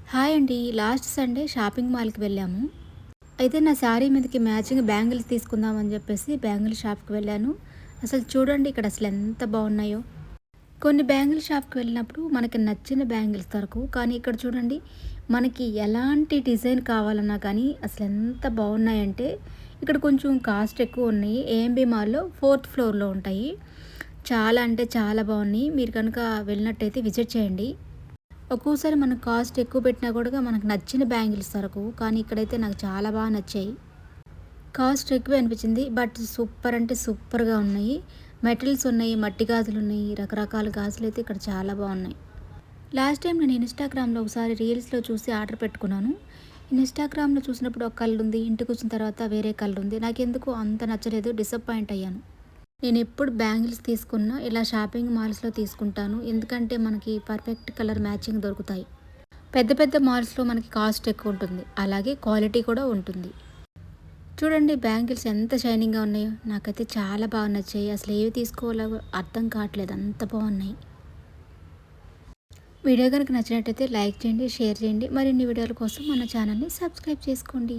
Hi అండి. Last Sunday shopping మాల్‌కి వెళ్ళాము. అయితే నా శారీ మీదకి మ్యాచింగ్ బ్యాంగిల్స్ తీసుకుందామని చెప్పేసి బ్యాంగిల్ షాప్‌కి వెళ్ళాను. అసలు చూడండి ఇక్కడ అసలు ఎంత బాగున్నాయో. కొన్ని బ్యాంగిల్ షాప్‌కి వెళ్ళినప్పుడు మనకి నచ్చిన బ్యాంగిల్స్ దొరకవు. కానీ ఇక్కడ చూడండి మనకి ఎలాంటి డిజైన్ కావాలన్నా కానీ అసలు ఎంత బాగున్నాయంటే ఇక్కడ కొంచెం కాస్ట్ ఎక్కువ ఉన్నాయి. ఏఎంబీ మాల్‌లో 4th ఫ్లోర్‌లో ఉంటాయి. చాలా అంటే చాలా బాగున్నాయి. మీరు కనుక వెళ్ళినట్టయితే విజిట్ చేయండి. ఒక్కోసారి మనం కాస్ట్ ఎక్కువ పెట్టినా కూడా మనకు నచ్చిన బ్యాంగిల్స్ దొరకవు. కానీ ఇక్కడైతే నాకు చాలా బాగా నచ్చాయి. కాస్ట్ ఎక్కువే అనిపించింది. బట్ సూపర్ అంటే సూపర్‌గా ఉన్నాయి. మెటల్స్ ఉన్నాయి, మట్టి గాజులు ఉన్నాయి, రకరకాల గాజులు అయితే ఇక్కడ చాలా బాగున్నాయి. లాస్ట్ టైం నేను ఇన్‌స్టాగ్రామ్‌లో ఒకసారి రీల్స్‌లో చూసి ఆర్డర్ పెట్టుకున్నాను. ఇన్‌స్టాగ్రామ్‌లో చూసినప్పుడు ఒక కలర్ ఉంది. ఇంటికి వచ్చిన తర్వాత వేరే కలర్ ఉంది. నాకెందుకో అంత నచ్చలేదు. డిసప్పాయింట్ అయ్యాను. నేనెప్పుడు బ్యాంగిల్స్ తీసుకున్నా ఇలా షాపింగ్ మాల్స్‌లో తీసుకుంటాను. ఎందుకంటే మనకి పర్ఫెక్ట్ కలర్ మ్యాచింగ్ దొరుకుతాయి. పెద్ద పెద్ద మాల్స్‌లో మనకి కాస్ట్ ఎక్కువ ఉంటుంది. అలాగే క్వాలిటీ కూడా ఉంటుంది. చూడండి బ్యాంగిల్స్ ఎంత షైనింగ్‌గా ఉన్నాయో. నాకైతే చాలా బాగా నచ్చాయి. అసలు ఏవి తీసుకోవాలో అర్థం కావట్లేదు. అంత బాగున్నాయి. వీడియో కనుక నచ్చినట్టయితే లైక్ చేయండి, షేర్ చేయండి. మరిన్ని వీడియోల కోసం మన ఛానల్‌ని సబ్స్క్రైబ్ చేసుకోండి.